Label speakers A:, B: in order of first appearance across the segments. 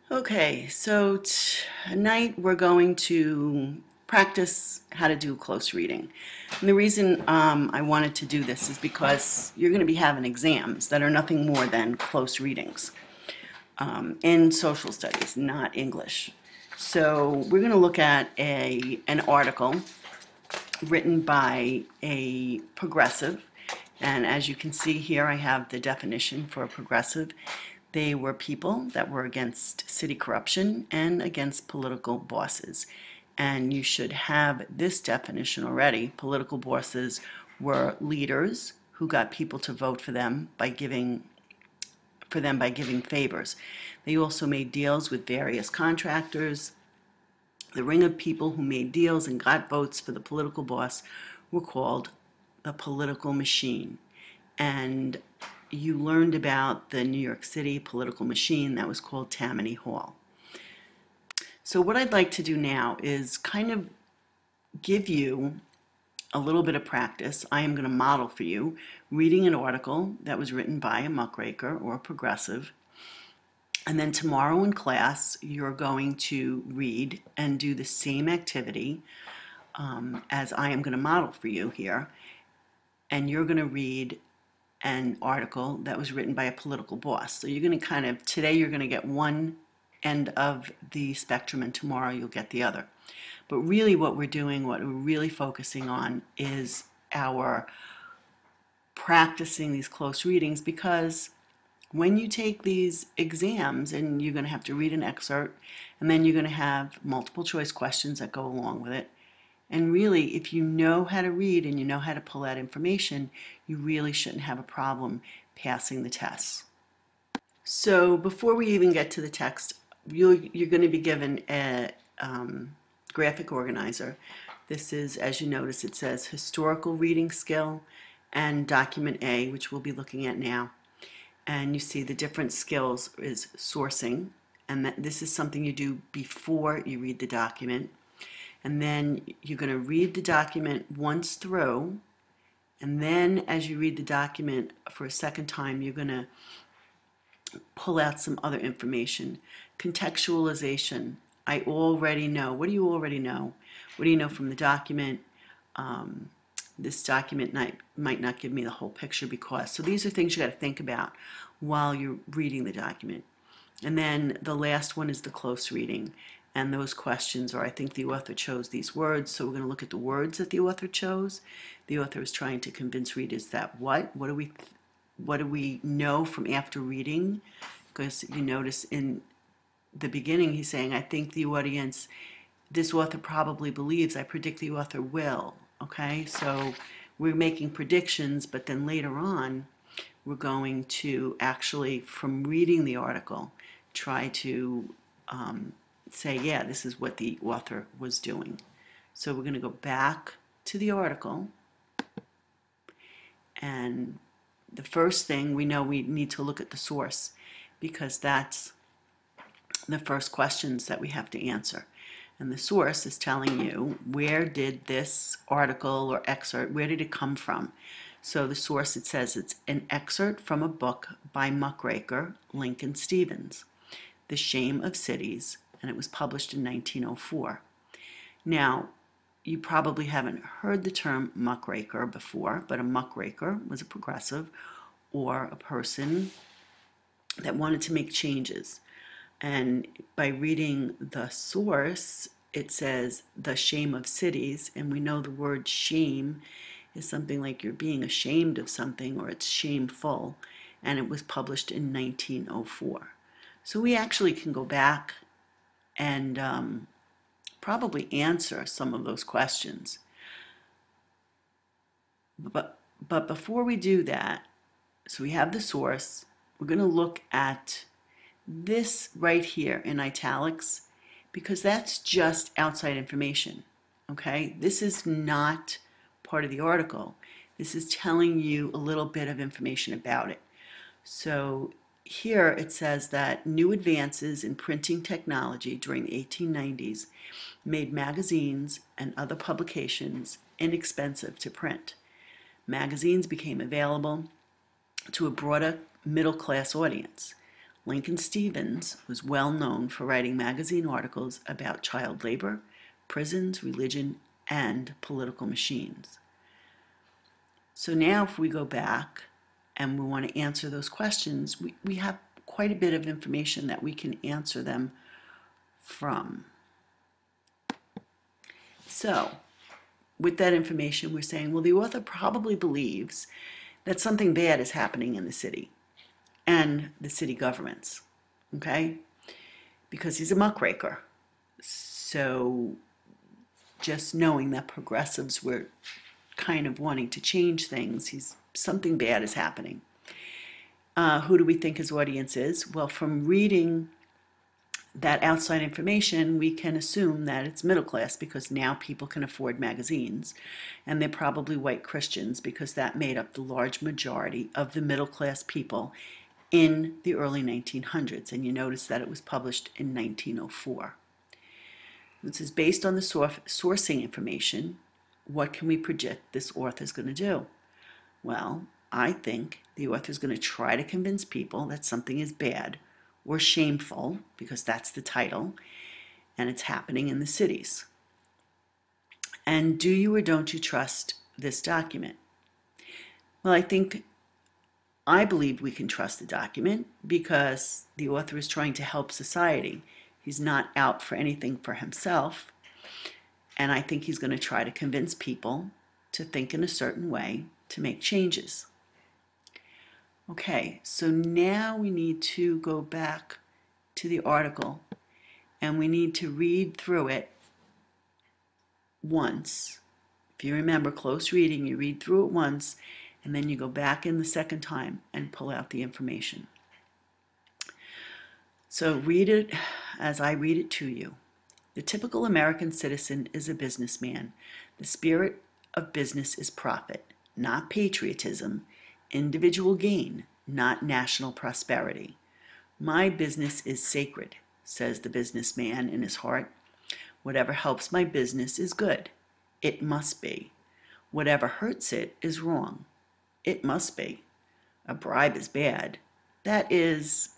A: Okay, so tonight we're going to practice how to do close reading. And the reason I wanted to do this is because you're going to be having exams that are nothing more than close readings in social studies, not English. So we're going to look at an article written by a progressive. And as you can see here, I have the definition for a progressive. They were people that were against city corruption and against political bosses. And you should have this definition already. Political bosses were leaders who got people to vote for them by giving favors. They also made deals with various contractors. The ring of people who made deals and got votes for the political boss were called the political machine. And you learned about the New York City political machine that was called Tammany Hall. So what I'd like to do now is kind of give you a little bit of practice. I am going to model for you reading an article that was written by a muckraker or a progressive. And then tomorrow in class, you're going to read and do the same activity as I am going to model for you here. And you're going to read an article that was written by a political boss. So you're going to today you're going to get one end of the spectrum and tomorrow you'll get the other. But really what we're really focusing on is our practicing these close readings, because when you take these exams and you're going to have to read an excerpt and then you're going to have multiple choice questions that go along with it. And really, if you know how to read and you know how to pull out information, you really shouldn't have a problem passing the tests. So before we even get to the text, you're going to be given a graphic organizer. This is, as you notice, it says historical reading skill and document A, which we'll be looking at now. And you see the different skills is sourcing, and that this is something you do before you read the document. And then you're going to read the document once through, and then as you read the document for a second time, you're going to pull out some other information. Contextualization. I already know. What do you already know? What do you know from the document? This document might not give me the whole picture because. So these are things you got to think about while you're reading the document. And then the last one is the close reading. And those questions are, I think the author chose these words, so we're going to look at the words that the author chose. The author is trying to convince readers that what do we know from after reading? Because you notice in the beginning he's saying, I think the audience, this author probably believes, I predict the author will. Okay, so we're making predictions, but then later on we're going to actually, from reading the article, try to say, yeah, this is what the author was doing. So we're going to go back to the article, and the first thing we know, we need to look at the source, because that's the first questions that we have to answer. And the source is telling you, where did this article or excerpt, where did it come from? So the source, it says it's an excerpt from a book by muckraker Lincoln Stevens, The Shame of Cities, and it was published in 1904. Now, you probably haven't heard the term muckraker before, but a muckraker was a progressive or a person that wanted to make changes. And by reading the source, it says The Shame of Cities, and we know the word shame is something like you're being ashamed of something, or it's shameful, and it was published in 1904. So we actually can go back and probably answer some of those questions. But before we do that, so we have the source, we're going to look at this right here in italics, because that's just outside information. Okay, this is not part of the article. This is telling you a little bit of information about it. So here it says that new advances in printing technology during the 1890s made magazines and other publications inexpensive to print. Magazines became available to a broader middle-class audience. Lincoln Stevens was well known for writing magazine articles about child labor, prisons, religion, and political machines. So now if we go back and we want to answer those questions, we have quite a bit of information that we can answer them from. So with that information, we're saying, well, the author probably believes that something bad is happening in the city and the city governments, okay? Because he's a muckraker. So just knowing that progressives were kind of wanting to change things, something bad is happening. Who do we think his audience is? Well, from reading that outside information, we can assume that it's middle class because now people can afford magazines, and they're probably white Christians because that made up the large majority of the middle class people in the early 1900s, and you notice that it was published in 1904. This is based on the sourcing information. What can we predict this author is going to do? Well, I think the author is going to try to convince people that something is bad or shameful, because that's the title, and it's happening in the cities. And do you or don't you trust this document? Well, I believe we can trust the document because the author is trying to help society. He's not out for anything for himself, and I think he's going to try to convince people to think in a certain way to make changes. Okay, so now we need to go back to the article and we need to read through it once. If you remember close reading, you read through it once and then you go back in the second time and pull out the information. So read it as I read it to you. The typical American citizen is a businessman. The spirit of business is profit, not patriotism, individual gain, not national prosperity. My business is sacred, says the businessman in his heart. Whatever helps my business is good. It must be. Whatever hurts it is wrong. It must be. A bribe is bad. That is,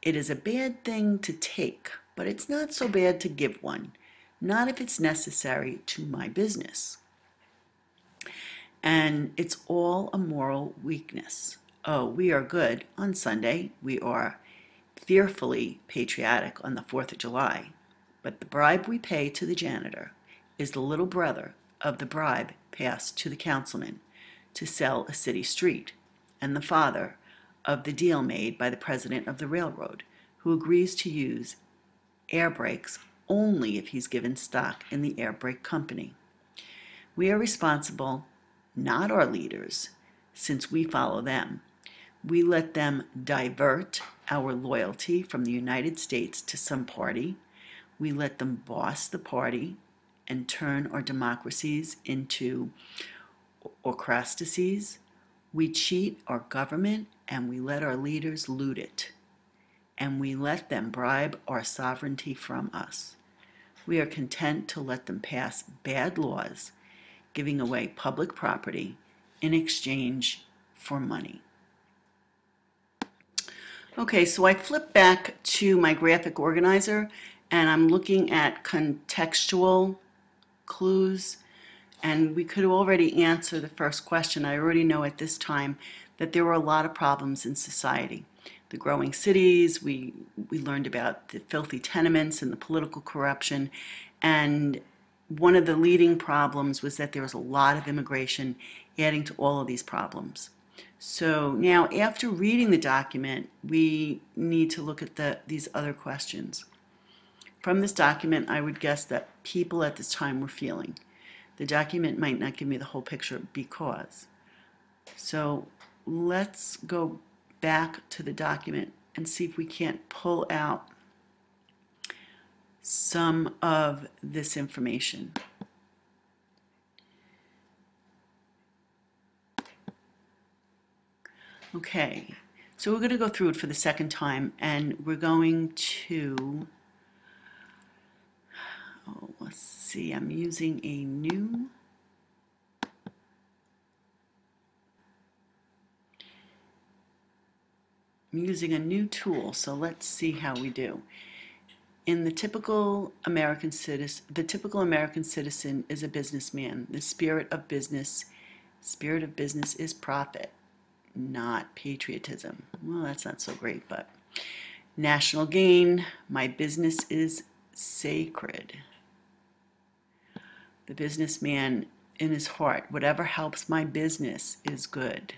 A: it is a bad thing to take, but it's not so bad to give one, not if it's necessary to my business. And it's all a moral weakness. Oh, we are good on Sunday. We are fearfully patriotic on the 4th of July. But the bribe we pay to the janitor is the little brother of the bribe passed to the councilman to sell a city street, and the father of the deal made by the president of the railroad, who agrees to use air brakes only if he's given stock in the air brake company. We are responsible, not our leaders, since we follow them. We let them divert our loyalty from the United States to some party. We let them boss the party and turn our democracies into autocracies. We cheat our government and we let our leaders loot it. And we let them bribe our sovereignty from us. We are content to let them pass bad laws, giving away public property in exchange for money. Okay, so I flip back to my graphic organizer and I'm looking at contextual clues, and we could already answer the first question. I already know at this time that there were a lot of problems in society. The growing cities, we learned about the filthy tenements and the political corruption, and one of the leading problems was that there was a lot of immigration adding to all of these problems. So now, after reading the document, we need to look at these other questions. From this document, I would guess that people at this time were feeling. The document might not give me the whole picture because. So let's go back to the document and see if we can't pull out some of this information. Okay, so we're going to go through it for the second time, and we're going to, let's see, I'm using a new using a new tool, so let's see how we do. In the typical American citizen, is a businessman. The spirit of business is profit, not patriotism. Well, that's not so great, but national gain, my business is sacred. The businessman in his heart, whatever helps my business is good.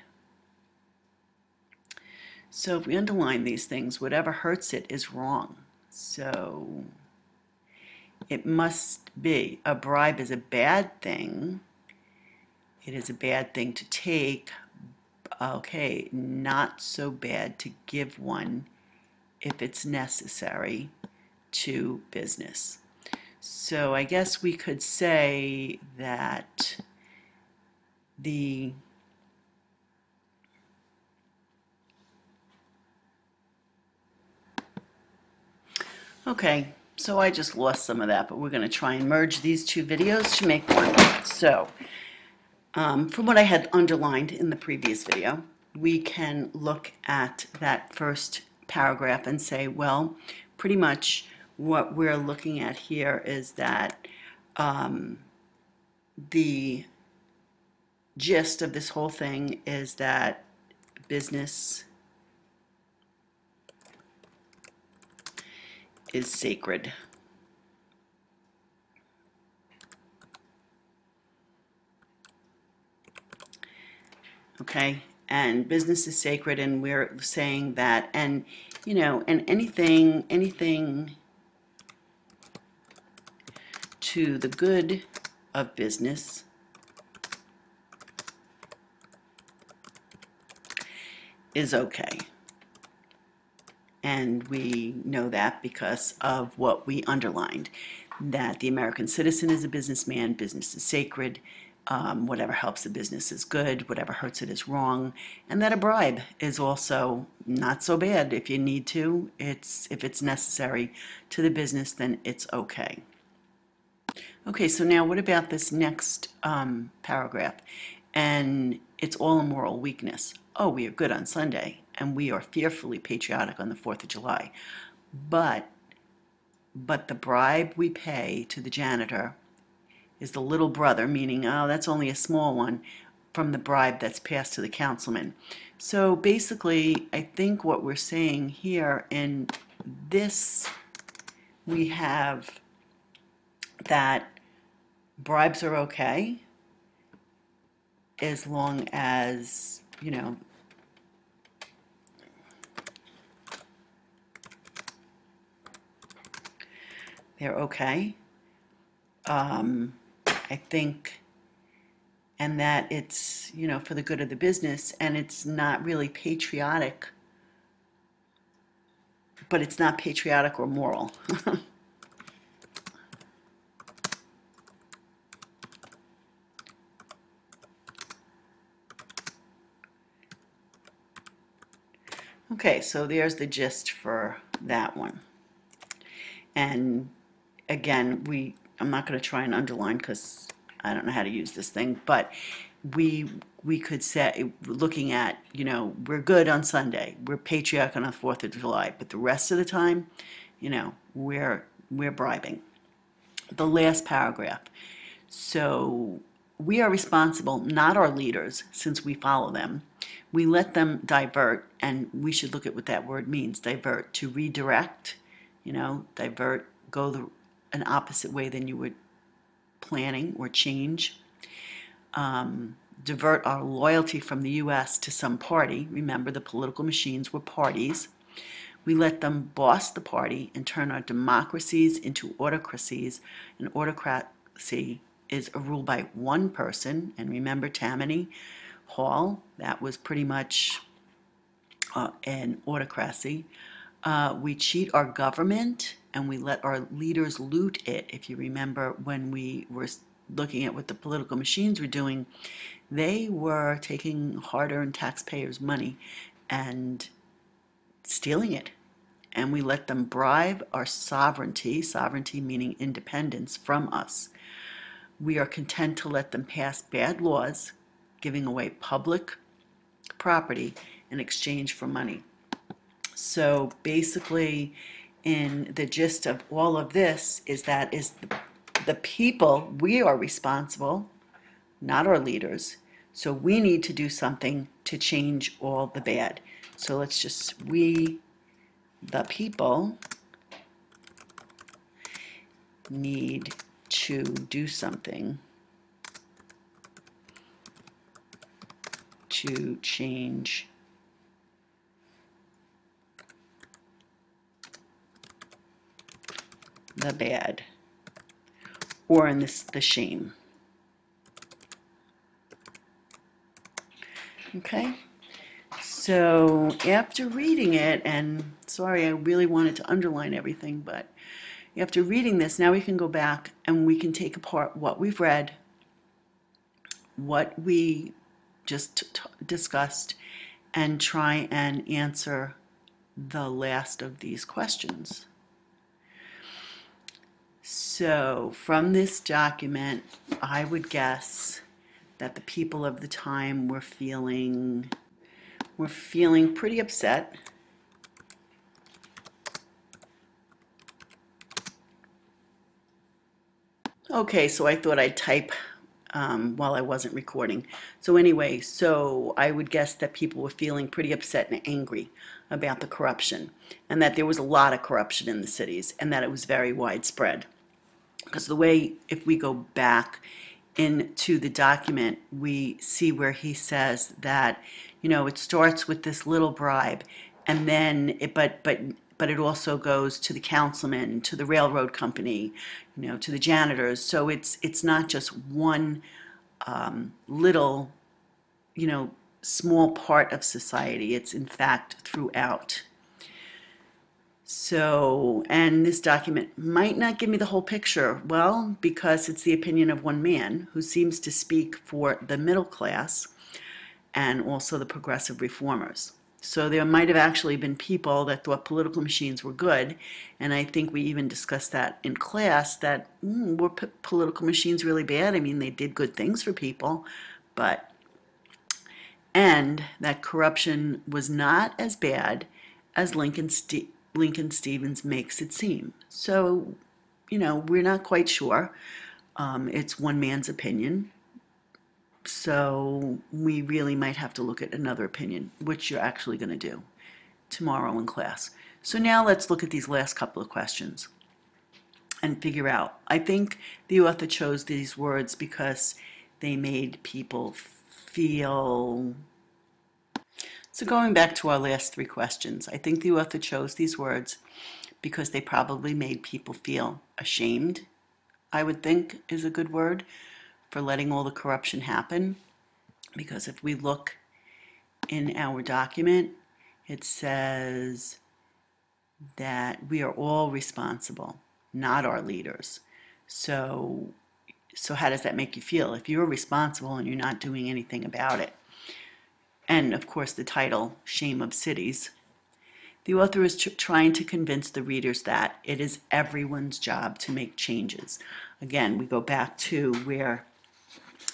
A: So if we underline these things, whatever hurts it is wrong. So it must be a bribe is a bad thing. It is a bad thing to take. Okay, not so bad to give one if it's necessary to business. So I guess we could say that the okay, so I just lost some of that, but we're going to try and merge these two videos to make one. So from what I had underlined in the previous video, we can look at that first paragraph and say, well, pretty much what we're looking at here is that the gist of this whole thing is that business is sacred. Okay, and business is sacred, and we're saying that, and you know, and anything to the good of business is okay. And we know that because of what we underlined, that the American citizen is a businessman, business is sacred, whatever helps the business is good, whatever hurts it is wrong, and that a bribe is also not so bad if you need to. If it's necessary to the business, then it's okay. Okay, so now what about this next paragraph? And it's all a moral weakness. Oh, we are good on Sunday, and we are fearfully patriotic on the 4th of July. But the bribe we pay to the janitor is the little brother, meaning, oh, that's only a small one, from the bribe that's passed to the councilman. So basically, I think what we're saying here in this, we have that bribes are okay as long as, you know, they're okay. I think, and that it's, you know, for the good of the business, and it's not really patriotic, but it's not patriotic or moral. Okay, so there's the gist for that one. And again, I'm not going to try and underline because I don't know how to use this thing, but we could say, looking at, you know, we're good on Sunday, we're patriotic on the 4th of July, but the rest of the time, you know, we're bribing. The last paragraph. So we are responsible, not our leaders, since we follow them. We let them divert, and we should look at what that word means, divert, to redirect, you know, divert, go an opposite way than you were planning, or change. Divert our loyalty from the U.S. to some party. Remember, the political machines were parties. We let them boss the party and turn our democracies into autocracies. An autocracy is a rule by one person. And remember Tammany Hall? That was pretty much an autocracy. We cheat our government and we let our leaders loot it. If you remember when we were looking at what the political machines were doing, they were taking hard-earned taxpayers' money and stealing it. And we let them bribe our sovereignty, sovereignty meaning independence, from us. We are content to let them pass bad laws, giving away public property in exchange for money. So basically, in the gist of all of this is that is the people, we are responsible, not our leaders. So we need to do something to change all the bad. So let's just, we, the people, need to do something to change the bad, or in this, the shame. Okay, so after reading it, and sorry, I really wanted to underline everything, but after reading this, now we can go back and we can take apart what we've read, what we just discussed, and try and answer the last of these questions. So from this document, I would guess that the people of the time were feeling pretty upset. Okay, so I thought I'd type while I wasn't recording. So anyway, so I would guess that people were feeling pretty upset and angry about the corruption, and that there was a lot of corruption in the cities, and that it was very widespread. Because the way, if we go back into the document, we see where he says that, you know, it starts with this little bribe, and then but it also goes to the councilman, to the railroad company, you know, to the janitors. So it's not just one little, you know, small part of society. It's in fact throughout. So, and this document might not give me the whole picture. Well, because it's the opinion of one man who seems to speak for the middle class and also the progressive reformers. So there might have actually been people that thought political machines were good, and I think we even discussed that in class, that were political machines really bad? I mean, they did good things for people, but, and that corruption was not as bad as Lincoln Stevens makes it seem. So, you know, we're not quite sure. It's one man's opinion. So we really might have to look at another opinion, which you're actually going to do tomorrow in class. So now let's look at these last couple of questions and figure out. I think the author chose these words because they made people feel. So going back to our last three questions, I think the author chose these words because they probably made people feel ashamed, I would think is a good word, for letting all the corruption happen. Because if we look in our document, it says that we are all responsible, not our leaders. So how does that make you feel if you're responsible and you're not doing anything about it? And of course the title, Shame of Cities. The author is trying to convince the readers that it is everyone's job to make changes. Again, we go back to where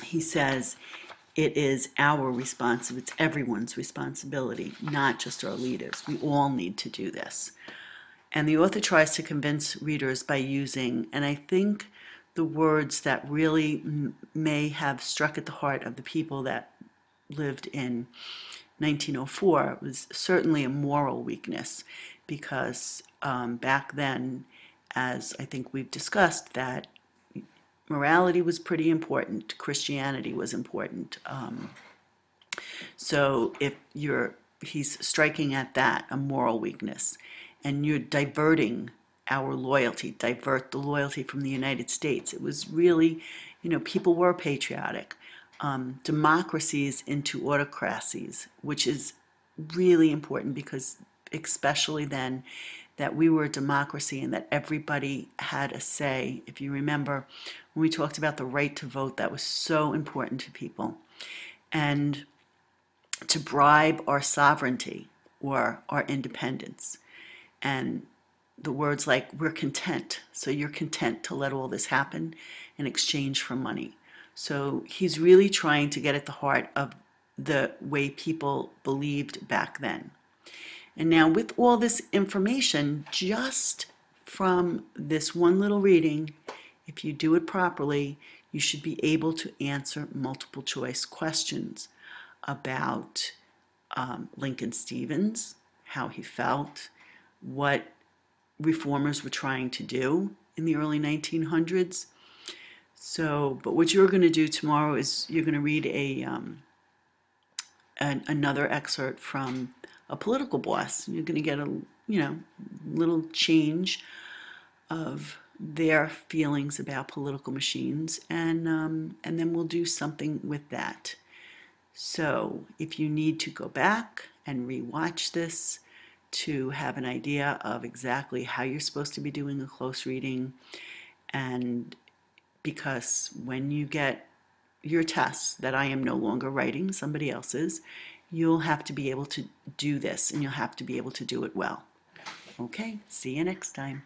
A: he says it is our responsibility, it's everyone's responsibility, not just our leaders. We all need to do this. And the author tries to convince readers by using, and I think the words that really may have struck at the heart of the people that lived in 1904 was certainly a moral weakness, because back then, as I think we've discussed, that morality was pretty important. Christianity was important. So if he's striking at that, a moral weakness, and you're diverting our loyalty, divert the loyalty from the United States. It was really, you know, people were patriotic. Democracies into autocracies, which is really important because especially then that we were a democracy and that everybody had a say. If you remember when we talked about the right to vote, that was so important to people. And to bribe our sovereignty or our independence. And the words like, we're content. So you're content to let all this happen in exchange for money. So he's really trying to get at the heart of the way people believed back then. And now with all this information, just from this one little reading, if you do it properly, you should be able to answer multiple choice questions about Lincoln Stevens, how he felt, what reformers were trying to do in the early 1900s. So, but what you're going to do tomorrow is you're going to read another excerpt from a political boss. You're going to get a little change of their feelings about political machines, and then we'll do something with that. So if you need to go back and rewatch this to have an idea of exactly how you're supposed to be doing a close reading, and because when you get your tests that I am no longer writing, somebody else's, you'll have to be able to do this, and you'll have to be able to do it well. Okay, see you next time.